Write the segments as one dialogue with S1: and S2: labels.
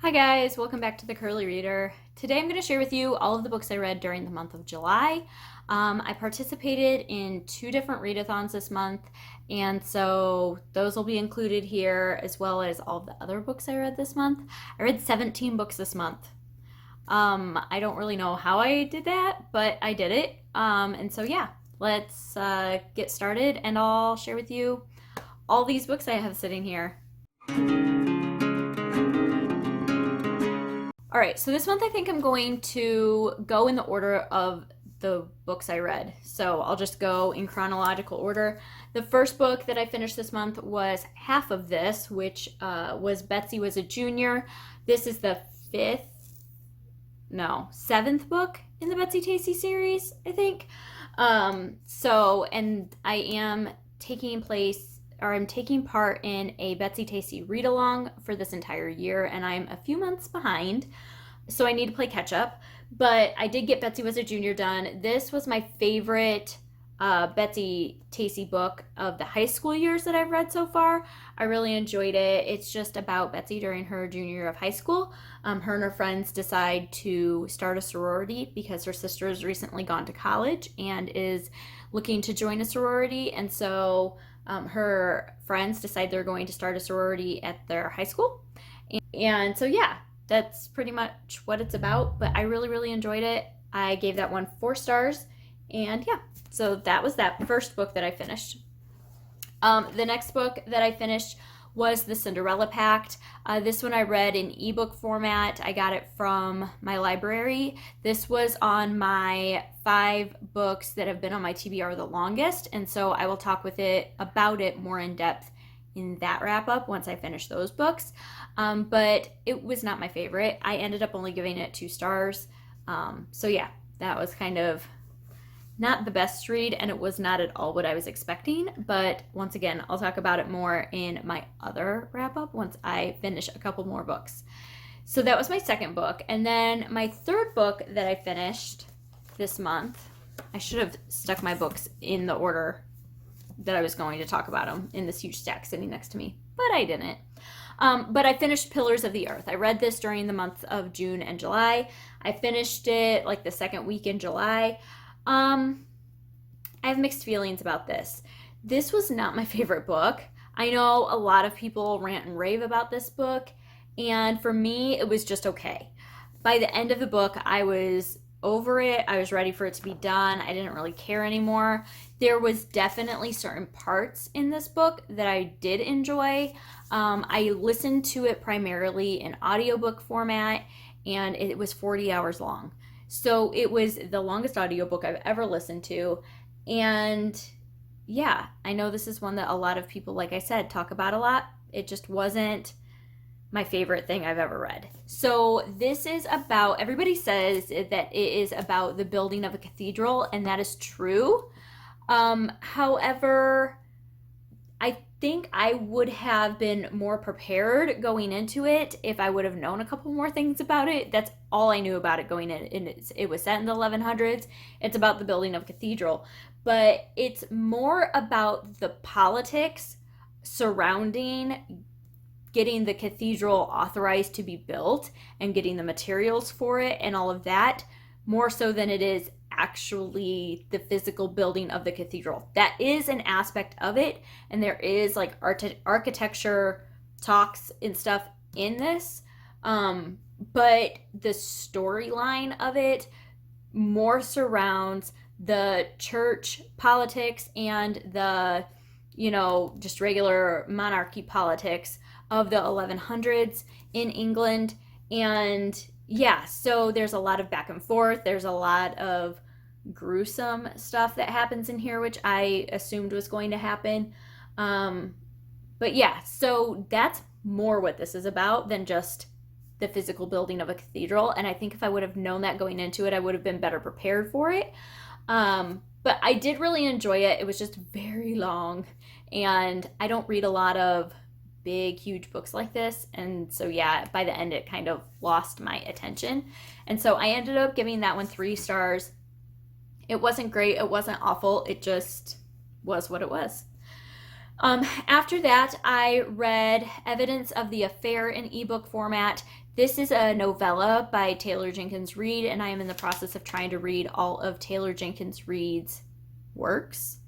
S1: Hi guys, welcome back to the Curly Reader. Today I'm going to share with you all of the books I read during the month of July. I participated in 2 different readathons this month, and so those will be included here as well as all of the other books I read this month. I read 17 books this month. I don't really know how I did that, but I did it. And so yeah, let's get started and I'll share with you all these books I have sitting here. All right, so this month I think I'm going to go in the order of the books I read. So I'll just go in chronological order. The first book that I finished this month was half of this, which was Betsy Was a Junior. This is the seventh book in the Betsy Tacy series, I think. And I am I'm taking part in a Betsy Tacy read along for this entire year, and I'm a few months behind, so I need to play catch up. But I did get Betsy Was a Junior done. This was my favorite Betsy Tacy book of the high school years that I've read so far. I really enjoyed it. It's just about Betsy during her junior year of high school. Her and her friends decide to start a sorority because her sister has recently gone to college and is looking to join a sorority, and so her friends decide they're going to start a sorority at their high school. And so, yeah, that's pretty much what it's about. But I really, really enjoyed it. I gave that one 4 stars. And yeah, so that was that first book that I finished. The next book that I finished was The Cinderella Pact. This one I read in ebook format. I got it from my library. This was on my 5 books that have been on my TBR the longest, and so I will talk about it more in depth in that wrap up once I finish those books. But it was not my favorite. I ended up only giving it 2 stars. So yeah, that was kind of not the best read, and it was not at all what I was expecting. But once again, I'll talk about it more in my other wrap up once I finish a couple more books. So that was my second book. And then my third book that I finished this month, I should have stuck my books in the order that I was going to talk about them in this huge stack sitting next to me, but I didn't. But I finished Pillars of the Earth. I read this during the month of June and July. I finished it like the second week in July. I have mixed feelings about this. This was not my favorite book. I know a lot of people rant and rave about this book, and for me, it was just okay. By the end of the book, I was over it. I was ready for it to be done. I didn't really care anymore. There was definitely certain parts in this book that I did enjoy. I listened to it primarily in audiobook format, and it was 40 hours long. So it was the longest audiobook I've ever listened to. And yeah, I know this is one that a lot of people, like I said, talk about a lot. It just wasn't my favorite thing I've ever read. So this is about, everybody says that it is about the building of a cathedral, and that is true. However, I think I would have been more prepared going into it if I would have known a couple more things about it. That's all I knew about it going in. It was set in the 1100s. It's about the building of a cathedral, but it's more about the politics surrounding getting the cathedral authorized to be built and getting the materials for it and all of that, more so than it is actually the physical building of the cathedral. That is an aspect of it, and there is like architecture talks and stuff in this, but the storyline of it more surrounds the church politics and the just regular monarchy politics of the 1100s in England. And yeah, so there's a lot of back and forth. There's a lot of gruesome stuff that happens in here, which I assumed was going to happen. But yeah, so that's more what this is about than just the physical building of a cathedral. And I think if I would have known that going into it, I would have been better prepared for it. But I did really enjoy it. It was just very long, and I don't read a lot of big, huge books like this. And so, yeah, by the end, it kind of lost my attention. And so I ended up giving that one 3 stars. It wasn't great. It wasn't awful. It just was what it was. After that, I read Evidence of the Affair in ebook format. This is a novella by Taylor Jenkins Reid, and I am in the process of trying to read all of Taylor Jenkins Reid's works.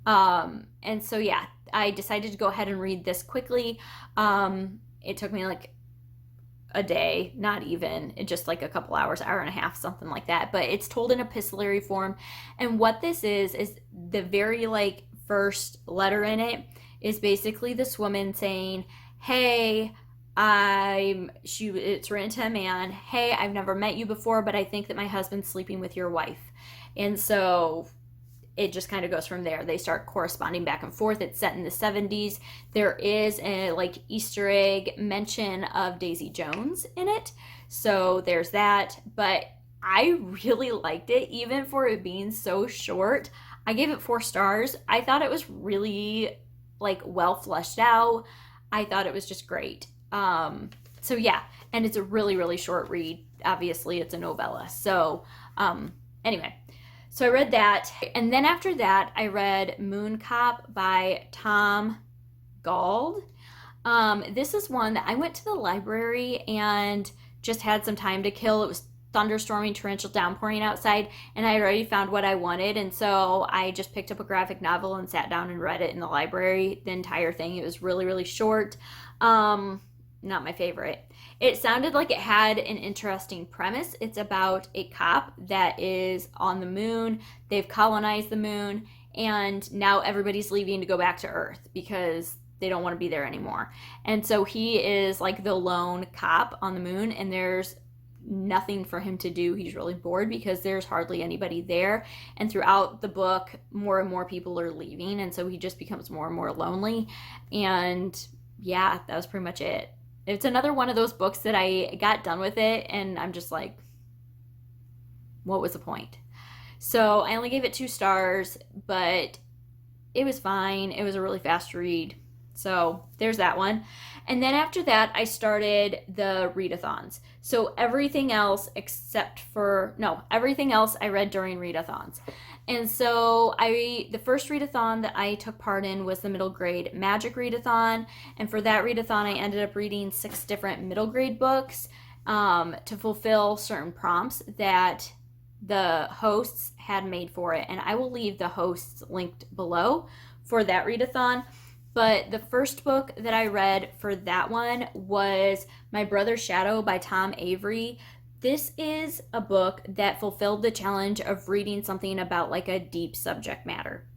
S1: And so, yeah, I decided to go ahead and read this quickly. It took me like a day, not even, just like a couple hours, hour and a half, something like that. But it's told in epistolary form. And what this is the very like first letter in it is basically this woman saying, hey, it's written to a man, hey, I've never met you before, but I think that my husband's sleeping with your wife. And so it just kind of goes from there. They start corresponding back and forth. It's set in the 70s. There is a like Easter egg mention of Daisy Jones in it. So there's that. But I really liked it, even for it being so short. I gave it 4 stars. I thought it was really like well fleshed out. I thought it was just great. So yeah, and it's a really, really short read. Obviously, it's a novella. So anyway, so I read that. And then after that, I read Moon Cop by Tom Gauld. This is one that I went to the library and just had some time to kill. It was thunderstorming, torrential downpouring outside, and I had already found what I wanted. And so I just picked up a graphic novel and sat down and read it in the library, the entire thing. It was really, really short. Not my favorite. It sounded like it had an interesting premise. It's about a cop that is on the moon. They've colonized the moon, and now everybody's leaving to go back to Earth because they don't want to be there anymore. And so he is like the lone cop on the moon, and there's nothing for him to do. He's really bored because there's hardly anybody there. And throughout the book, more and more people are leaving, and so he just becomes more and more lonely. And yeah, that was pretty much it. It's another one of those books that I got done with it and I'm just like, what was the point? So I only gave it 2 stars, but it was fine. It was a really fast read. So there's that one. And then after that, I started the readathons. So everything else everything else I read during readathons. And so the first readathon that I took part in was the middle grade magic readathon. And for that readathon, I ended up reading 6 different middle grade books to fulfill certain prompts that the hosts had made for it. And I will leave the hosts linked below for that readathon. But the first book that I read for that one was My Brother's Shadow by Tom Avery. This is a book that fulfilled the challenge of reading something about like a deep subject matter.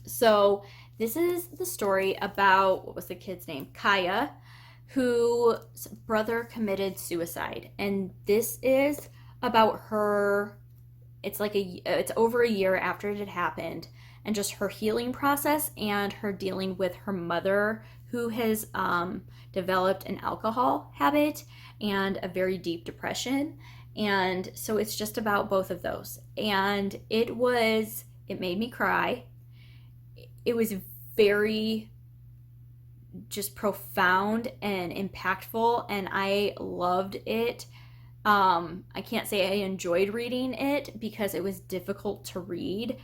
S1: So this is the story about, what was the kid's name? Kaya, whose brother committed suicide. And this is about her, it's over a year after it had happened, and just her healing process and her dealing with her mother, who has developed an alcohol habit and a very deep depression. And so it's just about both of those. And it made me cry. It was very just profound and impactful, and I loved it. I can't say I enjoyed reading it because it was difficult to read,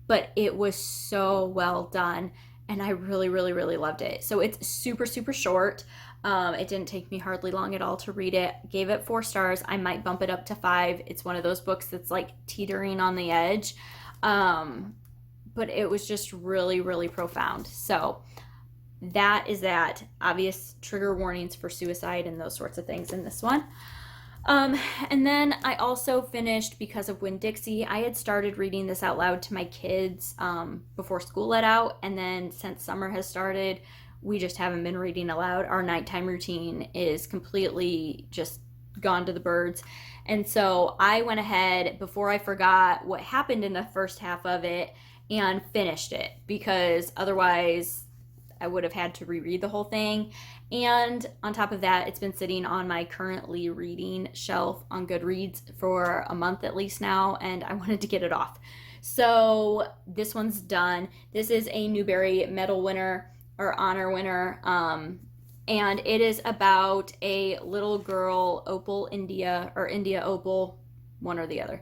S1: but it was so well done, and I really, really, really loved it. So it's super, super short. It didn't take me hardly long at all to read it. Gave it 4 stars. I might bump it up to 5. It's one of those books that's like teetering on the edge. But it was just really, really profound. So that is that. Obvious trigger warnings for suicide and those sorts of things in this one. And then I also finished Because of Winn-Dixie. I had started reading this out loud to my kids before school let out, and then since summer has started, we just haven't been reading aloud. Our nighttime routine is completely just gone to the birds. And so I went ahead, before I forgot what happened in the first half of it, and finished it, because otherwise I would have had to reread the whole thing. And on top of that, it's been sitting on my currently reading shelf on Goodreads for a month at least now, and I wanted to get it off. So this one's done. This is a Newbery Medal winner or honor winner, and it is about a little girl, Opal India, or India Opal, one or the other.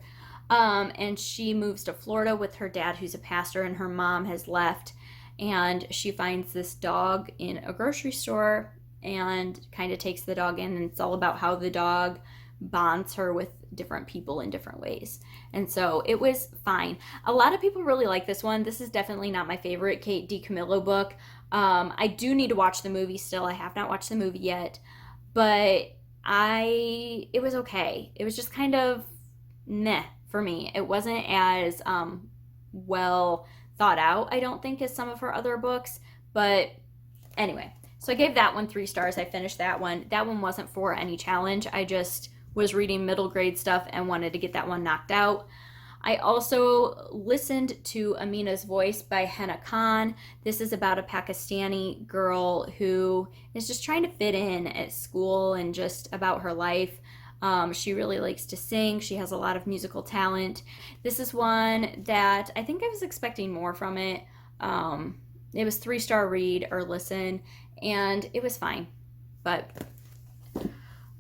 S1: And she moves to Florida with her dad, who's a pastor, and her mom has left. And she finds this dog in a grocery store and kind of takes the dog in, and it's all about how the dog bonds her with different people in different ways. And so it was fine. A lot of people really like this one. This is definitely not my favorite Kate DiCamillo book. I do need to watch the movie still. I have not watched the movie yet, but it was okay. It was just kind of meh for me. It wasn't as well thought out, I don't think, as some of her other books. But anyway, so I gave that one 3 stars. I finished that one. That one wasn't for any challenge. I just was reading middle grade stuff and wanted to get that one knocked out. I also listened to Amina's Voice by Henna Khan. This is about a Pakistani girl who is just trying to fit in at school and just about her life. She really likes to sing. She has a lot of musical talent. This is one that I think I was expecting more from it. It was 3-star read or listen, and it was fine. But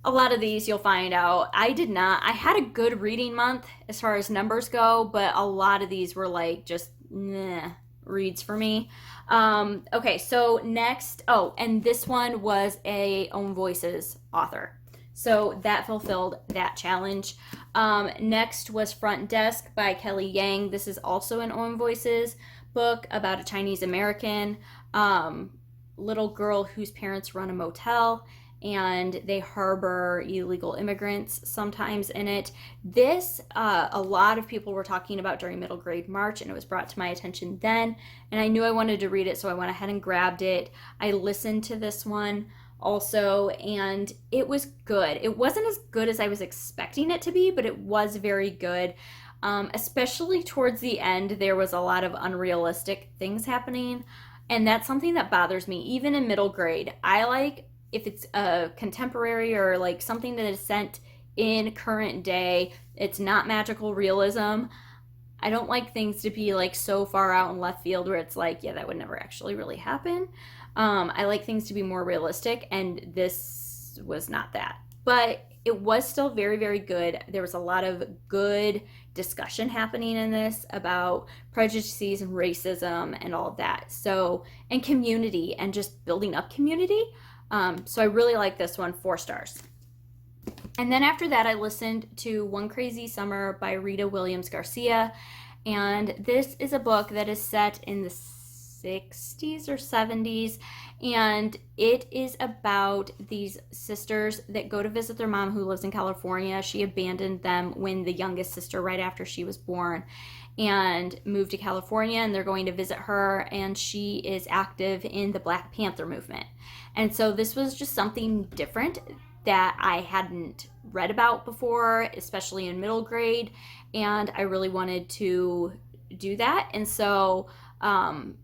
S1: a lot of these you'll find out I did not. I had a good reading month as far as numbers go, but a lot of these were like just reads for me. Okay, so next, and this one was a Own Voices author. So that fulfilled that challenge. Next was Front Desk by Kelly Yang. This is also an Own Voices book about a Chinese American little girl whose parents run a motel, and they harbor illegal immigrants sometimes in it. This, a lot of people were talking about during middle grade March, and it was brought to my attention then, and I knew I wanted to read it, so I went ahead and grabbed it. I listened to this one also, and it was good. It wasn't as good as I was expecting it to be, but it was very good. Especially towards the end, there was a lot of unrealistic things happening, and that's something that bothers me even in middle grade. I like if it's a contemporary or like something that is set in current day, it's not magical realism. I don't like things to be like so far out in left field where it's like, yeah, that would never actually really happen. I like things to be more realistic, and this was not that. But it was still very, very good. There was a lot of good discussion happening in this about prejudices and racism and all of that. So, and community and just building up community. So I really like this one, 4 stars. And then after that, I listened to One Crazy Summer by Rita Williams Garcia. And this is a book that is set in the 60s or 70s, and it is about these sisters that go to visit their mom who lives in California. She abandoned them when the youngest sister, right after she was born, and moved to California, and they're going to visit her, and she is active in the Black Panther movement. And so this was just something different that I hadn't read about before, especially in middle grade, and I really wanted to do that. And so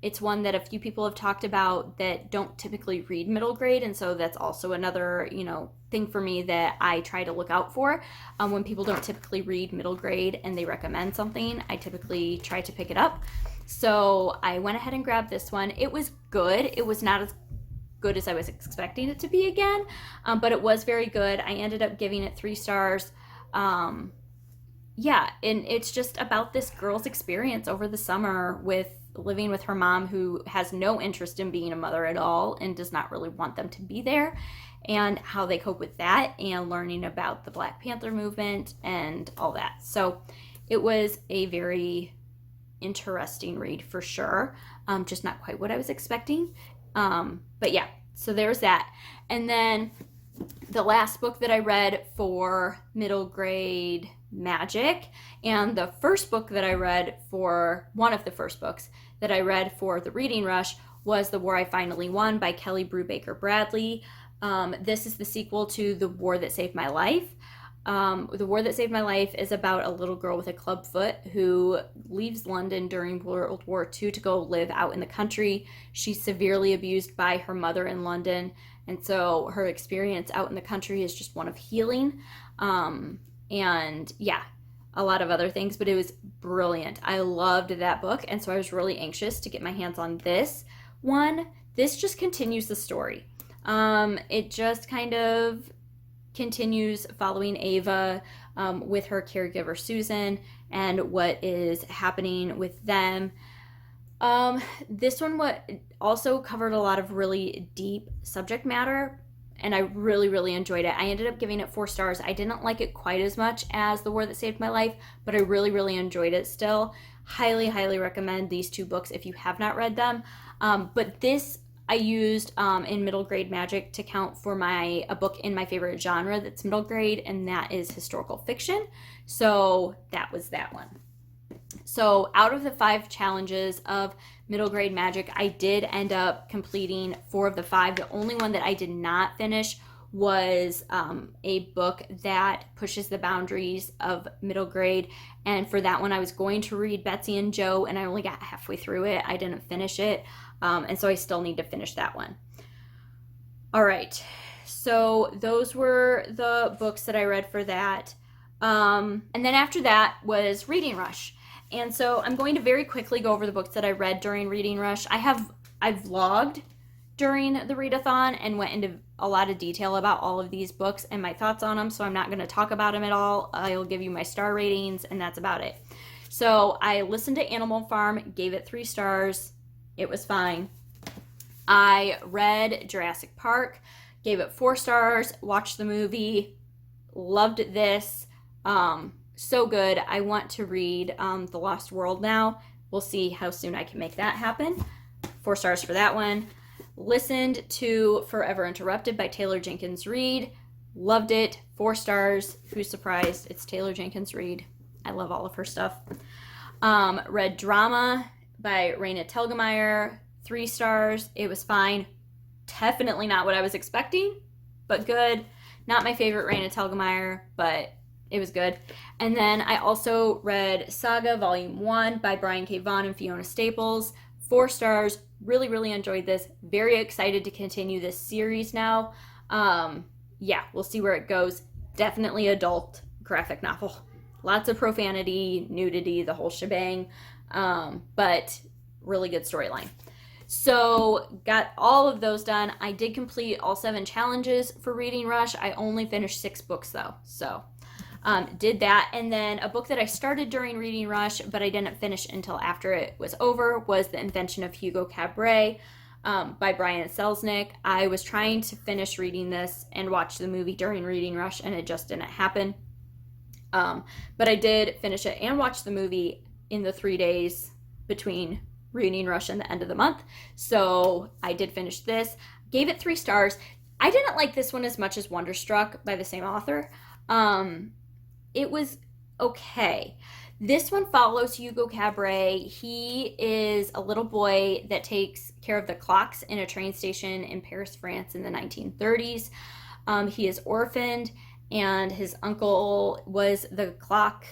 S1: it's one that a few people have talked about that don't typically read middle grade, and so that's also another, thing for me that I try to look out for. When people don't typically read middle grade and they recommend something, I typically try to pick it up. So I went ahead and grabbed this one. It was good. It was not as good as I was expecting it to be again, but it was very good. I ended up giving it 3 stars. Yeah, and it's just about this girl's experience over the summer with living with her mom, who has no interest in being a mother at all and does not really want them to be there, and how they cope with that, and learning about the Black Panther movement and all that. So it was a very interesting read for sure. Just not quite what I was expecting. But yeah, so there's that. And then the last book that I read for middle grade magic, and the first book that I read for one of the first books that I read for the reading rush was The War I Finally Won by Kelly Brubaker Bradley. This is the sequel to The War That Saved My Life. The War That Saved My Life is about a little girl with a club foot who leaves London during World War II to go live out in the country. She's severely abused by her mother in London, and so her experience out in the country is just one of healing. And yeah, a lot of other things, but it was brilliant. I loved that book, and so I was really anxious to get my hands on this one. This just continues the story. It just kind of continues following Ava with her caregiver Susan and what is happening with them. This one also covered a lot of really deep subject matter, and I really, really enjoyed it. I ended up giving it 4 stars. I didn't like it quite as much as The War That Saved My Life, but I really, really enjoyed it still. Highly, highly recommend these 2 books if you have not read them. But this I used in middle grade magic to count for a book in my favorite genre that's middle grade, and that is historical fiction. So that was that one. So out of the 5 challenges of middle grade magic, I did end up completing 4 of the 5. The only one that I did not finish was a book that pushes the boundaries of middle grade. And for that one, I was going to read Betsy and Joe, and I only got halfway through it. I didn't finish it. And so I still need to finish that one. All right. So those were the books that I read for that. And then after that was Reading Rush. And so I'm going to very quickly go over the books that I read during Reading Rush. I vlogged during the readathon and went into a lot of detail about all of these books and my thoughts on them, so I'm not going to talk about them at all. I'll give you my star ratings, and that's about it. So I listened to Animal Farm, gave it 3 stars. It was fine. I read Jurassic Park, gave it 4 stars, watched the movie, loved this. So good. I want to read The Lost World now. We'll see how soon I can make that happen. 4 stars for that one. Listened to Forever Interrupted by Taylor Jenkins Reid. Loved it. 4 stars. Who's surprised? It's Taylor Jenkins Reid. I love all of her stuff. Read Drama by Raina Telgemeier. 3 stars. It was fine. Definitely not what I was expecting, but good. Not my favorite Raina Telgemeier, but it was good. And then I also read Saga Volume 1 by Brian K. Vaughan and Fiona Staples. 4 stars. Really, really enjoyed this. Very excited to continue this series now. Yeah, we'll see where it goes. Definitely adult graphic novel. Lots of profanity, nudity, the whole shebang. But really good storyline. So got all of those done. I did complete all 7 challenges for Reading Rush. I only finished 6 books though. So did that. And then a book that I started during Reading Rush, but I didn't finish until after it was over, was The Invention of Hugo Cabret by Brian Selznick. I was trying to finish reading this and watch the movie during Reading Rush, and it just didn't happen. But I did finish it and watch the movie in the 3 days between Reading Rush and the end of the month. So I did finish this. Gave it 3 stars. I didn't like this one as much as Wonderstruck by the same author. It was okay. This one follows Hugo Cabret. He is a little boy that takes care of the clocks in a train station in Paris, France in the 1930s. He is orphaned, and his uncle was the clock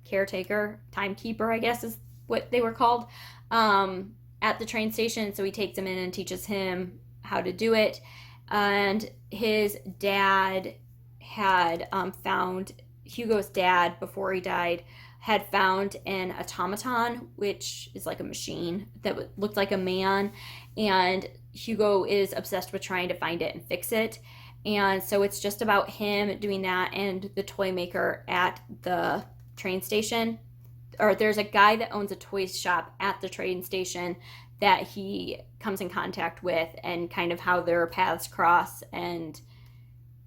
S1: caretaker, timekeeper, I guess is what they were called, at the train station. So he takes him in and teaches him how to do it. And his dad had found, Hugo's dad, before he died, had found an automaton, which is like a machine that looked like a man. And Hugo is obsessed with trying to find it and fix it. And so it's just about him doing that and the toy maker at the train station. Or there's a guy that owns a toy shop at the train station that he comes in contact with, and kind of how their paths cross. And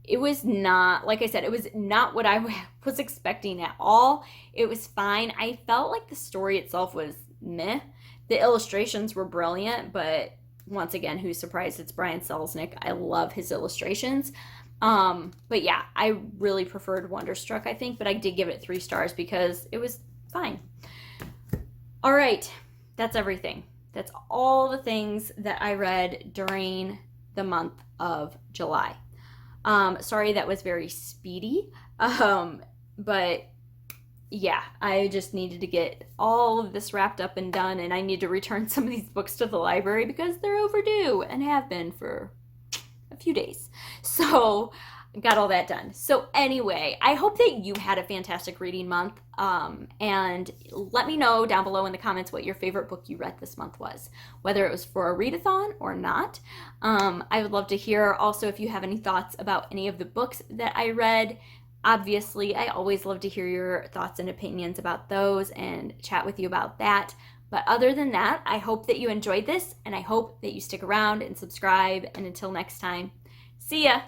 S1: it was not, like I said, it was not what I was expecting at all. It was fine. I felt like the story itself was meh. The illustrations were brilliant, but once again, who's surprised? It's Brian Selznick. I love his illustrations. But yeah, I really preferred Wonderstruck, I think, but I did give it 3 stars because it was fine. All right, that's everything. That's all the things that I read during the month of July. Sorry that was very speedy, but yeah, I just needed to get all of this wrapped up and done, and I need to return some of these books to the library because they're overdue and have been for a few days. So got all that done. So anyway, I hope that you had a fantastic reading month, and let me know down below in the comments what your favorite book you read this month was, whether it was for a readathon or not. I would love to hear also if you have any thoughts about any of the books that I read. Obviously, I always love to hear your thoughts and opinions about those and chat with you about that. But other than that, I hope that you enjoyed this, and I hope that you stick around and subscribe. And until next time, See ya!